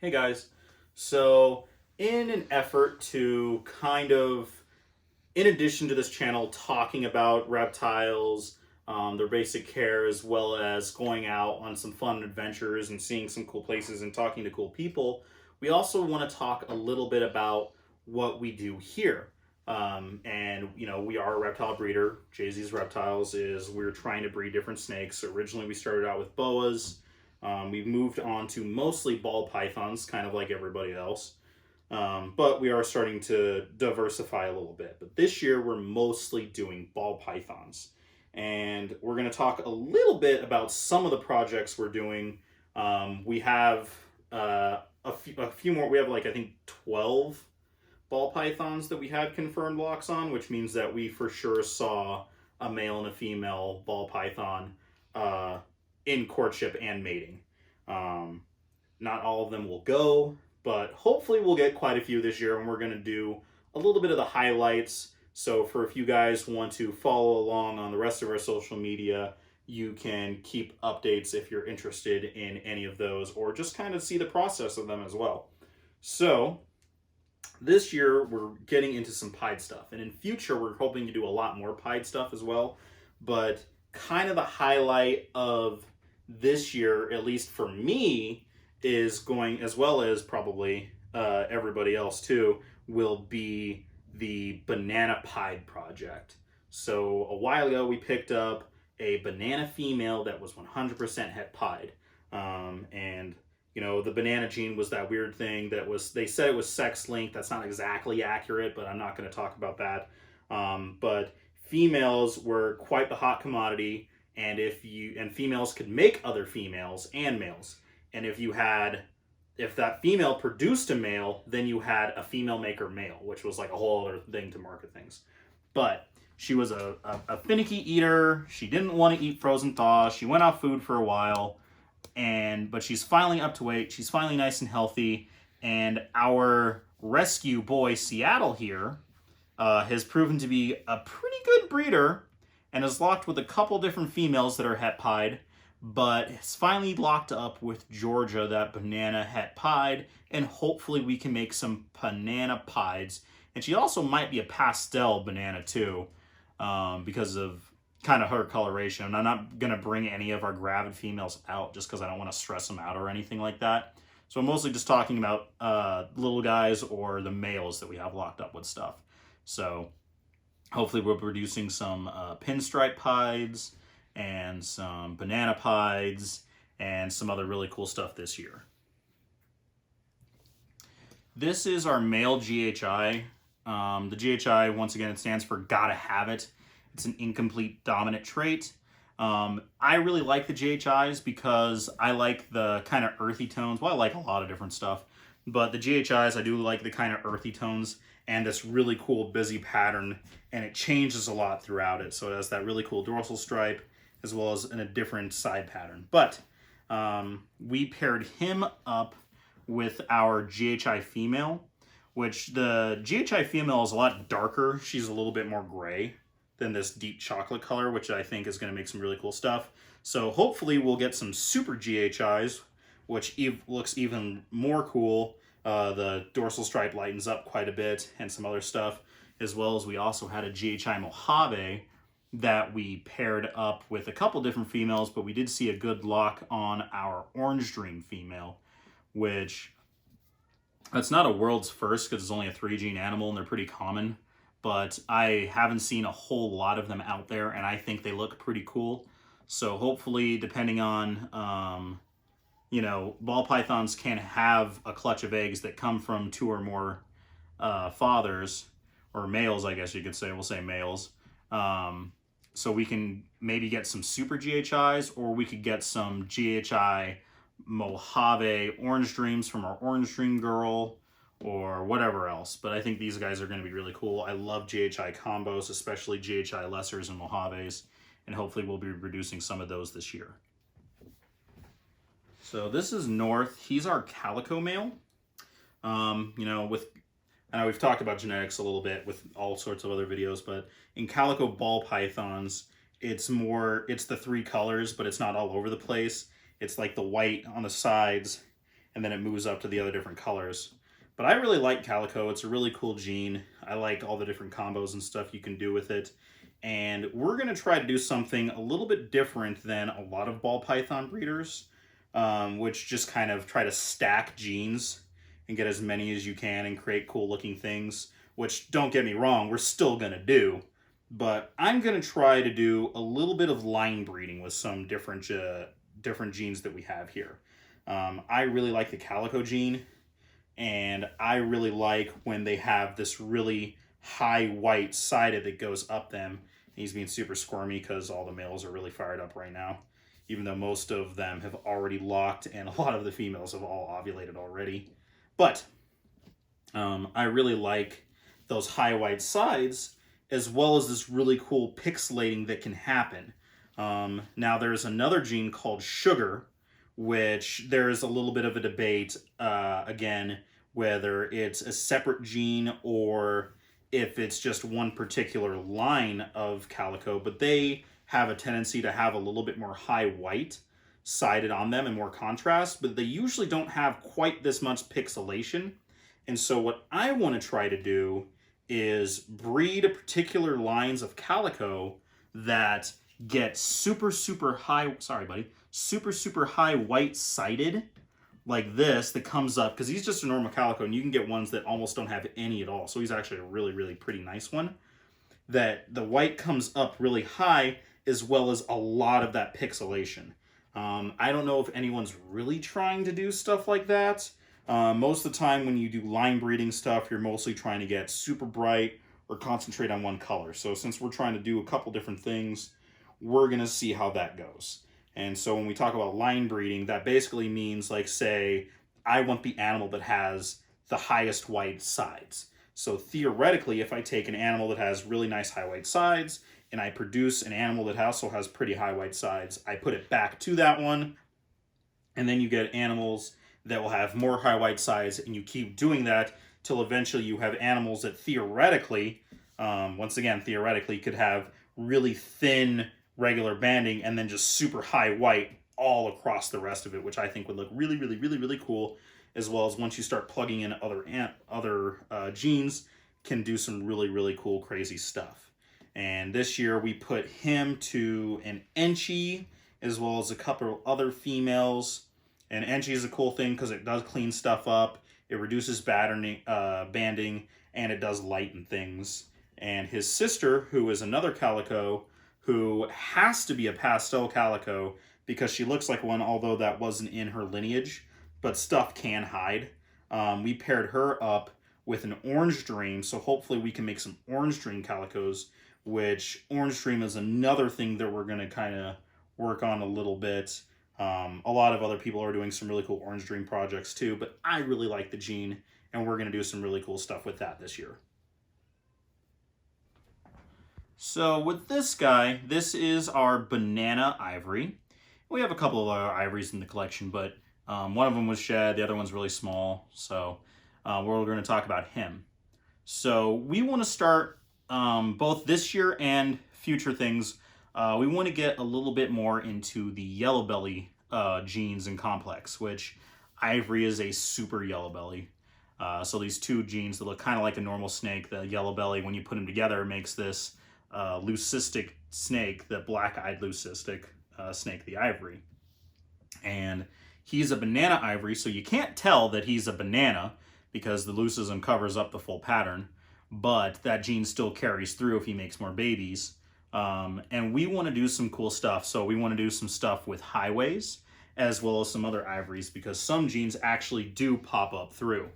Hey guys, so in an effort to kind of, in addition to this channel, talking about reptiles, their basic care, as well as going out on some fun adventures and seeing some cool places and talking to cool people, we also want to talk a little bit about what we do here. We are a reptile breeder. Jay's Reptiles is we're trying to breed different snakes. So originally, we started out with boas. We've moved on to mostly ball pythons, kind of like everybody else. But we are starting to diversify a little bit. But this year, we're mostly doing ball pythons. And we're going to talk a little bit about some of the projects we're doing. We have a few more. We have, like, I think 12 ball pythons that we had confirmed locks on, which means that we for sure saw a male and a female ball python in courtship and mating. Not all of them will go, but hopefully we'll get quite a few this year, and we're going to do a little bit of the highlights. So for if you guys want to follow along on the rest of our social media, you can keep updates if you're interested in any of those, or just kind of see the process of them as well. So this year we're getting into some pied stuff, and in future we're hoping to do a lot more pied stuff as well. But kind of the highlight of this year, at least for me, is going, as well as probably everybody else too, will be the banana pied project. So a while ago we picked up a banana female that was 100% het pied. And you know, the banana gene was that weird thing that was, they said it was sex linked. That's not exactly accurate, but I'm not going to talk about that. But females were quite the hot commodity, and females could make other females and males. And if that female produced a male, then you had a female maker male, which was like a whole other thing to market things. But she was a finicky eater. She didn't want to eat frozen thaw. She went off food for a while, but she's finally up to weight. She's finally nice and healthy. And our rescue boy, Seattle here, has proven to be a pretty good breeder and is locked with a couple different females that are het pied, but has finally locked up with Georgia, that banana het pied, and hopefully we can make some banana pieds. And she also might be a pastel banana too, because of kind of her coloration. I'm not going to bring any of our gravid females out just because I don't want to stress them out or anything like that. So I'm mostly just talking about little guys or the males that we have locked up with stuff. So hopefully we're producing some pinstripe pieds and some banana pieds and some other really cool stuff this year. This is our male GHI. The GHI, once again, it stands for gotta have it. It's an incomplete dominant trait. I really like the GHIs because I like the kind of earthy tones. Well, I like a lot of different stuff, but the GHIs, I do like the kind of earthy tones and this really cool busy pattern, and it changes a lot throughout it. So it has that really cool dorsal stripe as well as in a different side pattern. But we paired him up with our GHI female, which the GHI female is a lot darker. She's a little bit more gray than this deep chocolate color, which I think is going to make some really cool stuff. So hopefully we'll get some super GHIs, which looks even more cool. The dorsal stripe lightens up quite a bit, and some other stuff, as well as we also had a GHI Mojave that we paired up with a couple different females, but we did see a good lock on our Orange Dream female, which that's not a world's first because it's only a 3-gene animal and they're pretty common, but I haven't seen a whole lot of them out there, and I think they look pretty cool. So hopefully, depending on ball pythons can have a clutch of eggs that come from 2 or more fathers, or males, I guess you could say. We'll say males. So we can maybe get some super GHIs, or we could get some GHI Mojave Orange Dreams from our Orange Dream girl, or whatever else. But I think these guys are going to be really cool. I love GHI combos, especially GHI Lessers and Mojaves, and hopefully we'll be producing some of those this year. So this is North. He's our Calico male. I know we've talked about genetics a little bit with all sorts of other videos, but in Calico ball pythons, it's the 3 colors, but it's not all over the place. It's like the white on the sides and then it moves up to the other different colors. But I really like Calico. It's a really cool gene. I like all the different combos and stuff you can do with it. And we're going to try to do something a little bit different than a lot of ball python breeders, which just kind of try to stack genes and get as many as you can and create cool looking things, which, don't get me wrong, we're still going to do. But I'm going to try to do a little bit of line breeding with some different genes that we have here. I really like the Calico gene, and I really like when they have this really high white sided that goes up them. He's being super squirmy because all the males are really fired up right now, even though most of them have already locked and a lot of the females have all ovulated already. But I really like those high white sides, as well as this really cool pixelating that can happen. Now there's another gene called sugar, which there's a little bit of a debate, again, whether it's a separate gene or if it's just one particular line of Calico, but they have a tendency to have a little bit more high white sided on them and more contrast, but they usually don't have quite this much pixelation. And so what I want to try to do is breed particular lines of Calico that get super high, sorry buddy, super high white sided like this that comes up, because he's just a normal Calico, and you can get ones that almost don't have any at all. So he's actually a really pretty nice one, that the white comes up really high, as well as a lot of that pixelation. I don't know if anyone's really trying to do stuff like that. Most of the time when you do line breeding stuff, you're mostly trying to get super bright or concentrate on one color. So since we're trying to do a couple different things, we're going to see how that goes. And so when we talk about line breeding, that basically means, like, say, I want the animal that has the highest white sides. So theoretically, if I take an animal that has really nice high white sides and I produce an animal that also has pretty high white sides, I put it back to that one, and then you get animals that will have more high white sides, and you keep doing that till eventually you have animals that theoretically, once again, theoretically, could have really thin regular banding and then just super high white all across the rest of it, which I think would look really cool, as well as once you start plugging in other genes, can do some really cool crazy stuff. And this year we put him to an Enchi, as well as a couple of other females. And Enchi is a cool thing because it does clean stuff up, it reduces banding, and it does lighten things. And his sister, who is another Calico, who has to be a pastel Calico because she looks like one, although that wasn't in her lineage, but stuff can hide. We paired her up with an Orange Dream, so hopefully we can make some Orange Dream Calicos, which Orange Dream is another thing that we're going to kind of work on a little bit. A lot of other people are doing some really cool Orange Dream projects too, but I really like the gene, and we're going to do some really cool stuff with that this year. So with this guy, this is our banana ivory. We have a couple of other ivories in the collection, but one of them was shed, the other one's really small, so we're going to talk about him. So we want to start both this year and future things. We want to get a little bit more into the yellow belly genes and complex, which ivory is a super yellow belly. So these two genes that look kind of like a normal snake, the yellow belly, when you put them together, makes this leucistic snake, the black-eyed leucistic snake, the ivory. And he's a banana ivory, so you can't tell that he's a banana because the leucism covers up the full pattern, but that gene still carries through if he makes more babies. And we want to do some cool stuff. So we want to do some stuff with highways as well as some other ivories, because some genes actually do pop up through.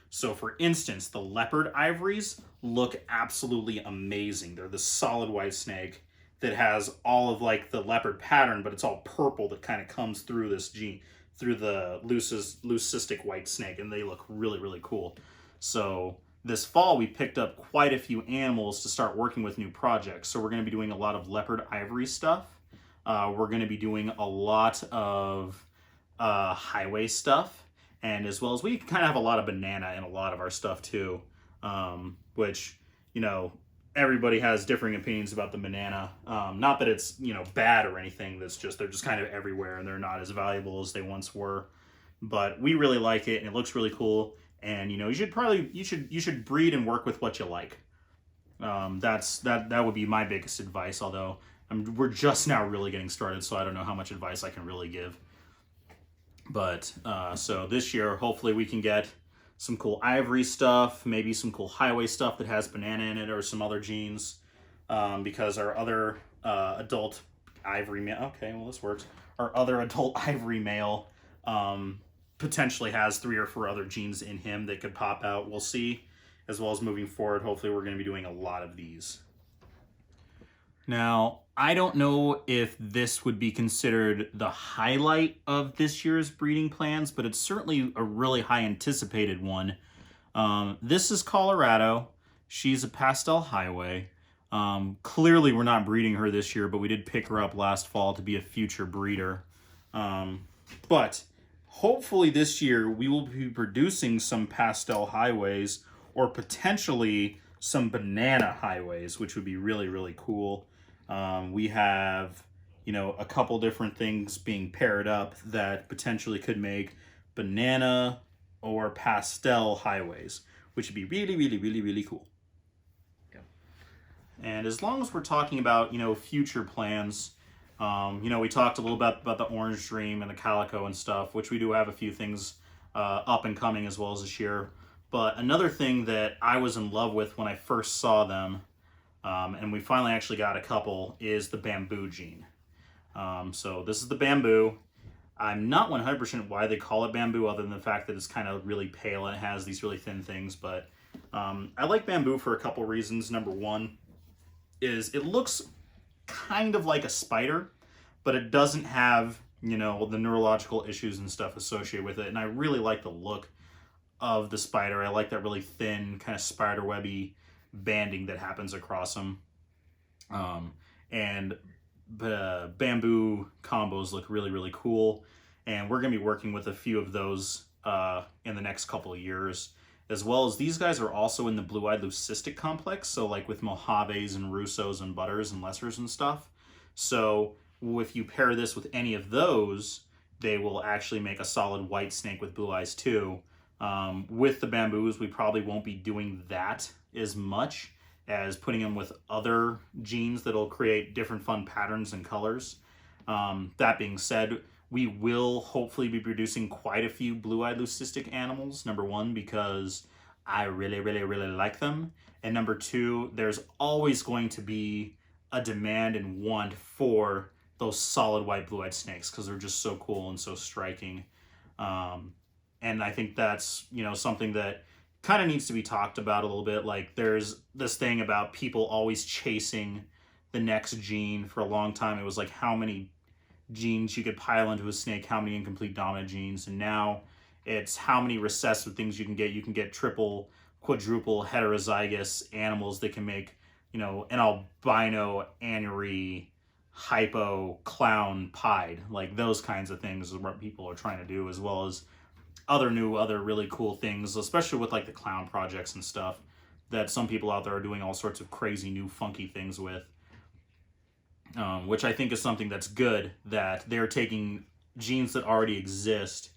So for instance, the leopard ivories look absolutely amazing. They're the solid white snake that has all of like the leopard pattern, but it's all purple that kind of comes through this gene, through the leucistic white snake, and they look really cool. So this fall we picked up quite a few animals to start working with new projects. So we're going to be doing a lot of leopard ivory stuff. We're going to be doing a lot of highway stuff. And as well as we kind of have a lot of banana in a lot of our stuff too, which, you know, everybody has differing opinions about the banana. Not that it's, you know, bad or anything. That's just, they're just kind of everywhere and they're not as valuable as they once were. but we really like it and it looks really cool. And you know, you should breed and work with what you like. That would be my biggest advice. Although we're just now really getting started, so I don't know how much advice I can really give. But so this year, hopefully, we can get some cool Ivory stuff, maybe some cool Highway stuff that has banana in it, or some other genes. Because our other adult Ivory male, okay, well this works. Our other adult Ivory male potentially has 3 or 4 other genes in him that could pop out. We'll see. As well as moving forward, hopefully we're going to be doing a lot of these. Now, I don't know if this would be considered the highlight of this year's breeding plans, but it's certainly a really high anticipated one. This is Colorado. She's a Pastel Highway. Clearly we're not breeding her this year, but we did pick her up last fall to be a future breeder. But hopefully this year we will be producing some Pastel Highways, or potentially some banana Highways, which would be really, really cool. We have, you know, a couple different things being paired up that potentially could make banana or pastel Highways, which would be really, really, really, really cool. Yeah. And as long as we're talking about, you know, future plans, you know, we talked a little bit about the Orange Dream and the Calico and stuff, which we do have a few things up and coming as well as this year. But another thing that I was in love with when I first saw them, and we finally actually got a couple, is the bamboo gene. So this is the bamboo. I'm not 100% why they call it bamboo, other than the fact that it's kind of really pale and it has these really thin things. But I like bamboo for a couple reasons. Number one is it looks kind of like a spider, but it doesn't have, you know, the neurological issues and stuff associated with it. And I really like the look of the spider. I like that really thin kind of spider webby banding that happens across them. And bamboo combos look really, really cool. And we're going to be working with a few of those in the next couple of years. As well as these guys are also in the blue-eyed leucistic complex. So like with Mojaves and Russos and Butters and Lessers and stuff. So if you pair this with any of those, they will actually make a solid white snake with blue eyes too. With the bamboos, we probably won't be doing that as much as putting them with other genes that'll create different fun patterns and colors. That being said, we will hopefully be producing quite a few blue-eyed leucistic animals. Number one, because I really, really, really like them. And number two, there's always going to be a demand and want for those solid white blue-eyed snakes because they're just so cool and so striking. And I think that's, you know, something that kind of needs to be talked about a little bit. Like there's this thing about people always chasing the next gene. For a long time, it was like how many genes you could pile into a snake, how many incomplete dominant genes. And now it's how many recessive things you can get. You can get triple, quadruple, heterozygous animals that can make, you know, an albino, anery, hypo, clown, pied. Like those kinds of things is what people are trying to do, as well as other really cool things, especially with like the clown projects and stuff that some people out there are doing all sorts of crazy new funky things with, which I think is something that's good, that they're taking genes that already exist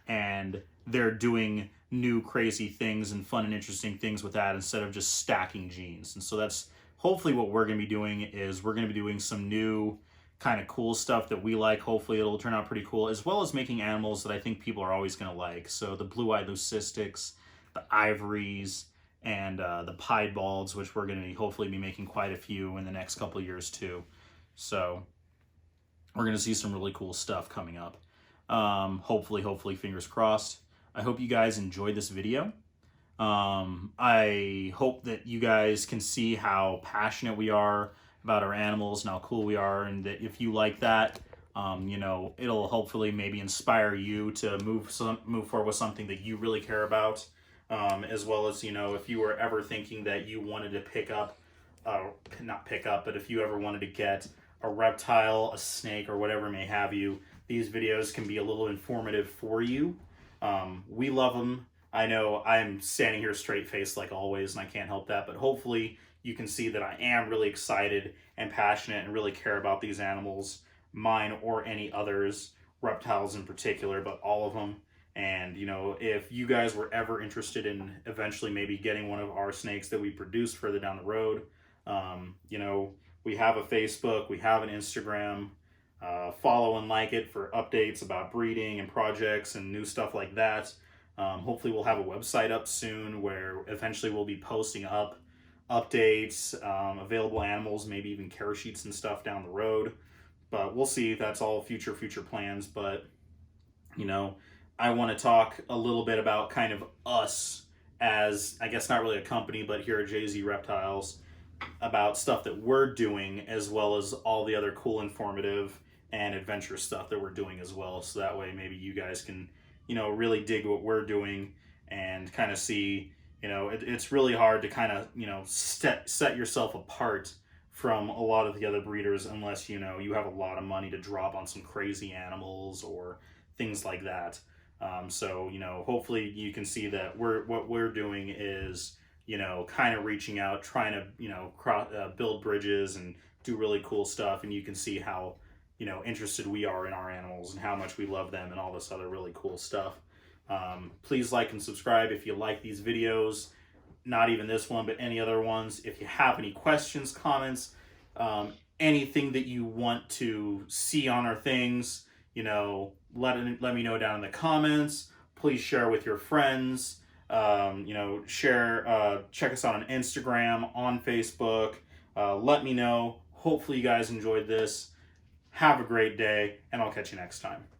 and they're doing new crazy things and fun and interesting things with that instead of just stacking genes. And so that's hopefully what we're going to be doing, is we're going to be doing some new kind of cool stuff that we like. Hopefully it'll turn out pretty cool, as well as making animals that I think people are always going to like. So the blue-eyed leucistics, the ivories, and the pied balds, which we're going to hopefully be making quite a few in the next couple of years too. So we're going to see some really cool stuff coming up. Hopefully, fingers crossed. I hope you guys enjoyed this video. I hope that you guys can see how passionate we are about our animals and how cool we are, and that if you like that, you know, it'll hopefully maybe inspire you to move forward with something that you really care about, as well as, you know, if you were ever thinking that you wanted to pick up, not pick up, but if you ever wanted to get a reptile, a snake, or whatever may have you, these videos can be a little informative for you. We love them. I know I'm standing here straight-faced like always, and I can't help that, but hopefully you can see that I am really excited and passionate and really care about these animals, mine or any others, reptiles in particular, but all of them. And, you know, if you guys were ever interested in eventually maybe getting one of our snakes that we produce further down the road, you know, we have a Facebook, we have an Instagram. Follow and like it for updates about breeding and projects and new stuff like that. Hopefully, we'll have a website up soon where eventually we'll be posting up updates, available animals, maybe even care sheets and stuff down the road. But we'll see. That's all future plans. But, you know, I want to talk a little bit about kind of us as, I guess, not really a company, but here at JZ Reptiles, about stuff that we're doing, as well as all the other cool, informative, and adventurous stuff that we're doing as well. So that way, maybe you guys can, you know, really dig what we're doing and kind of see, you know, it's really hard to kind of, you know, set yourself apart from a lot of the other breeders unless, you know, you have a lot of money to drop on some crazy animals or things like that. So, you know, hopefully you can see that what we're doing is, you know, kind of reaching out, trying to, you know, build bridges and do really cool stuff. And you can see how, you know, interested we are in our animals and how much we love them and all this other really cool stuff. Please like and subscribe if you like these videos, not even this one, but any other ones. If you have any questions, comments, anything that you want to see on our things, you know, let me know down in the comments. Please share with your friends. You know, share, check us out on Instagram, on Facebook. Let me know. Hopefully you guys enjoyed this. Have a great day, and I'll catch you next time.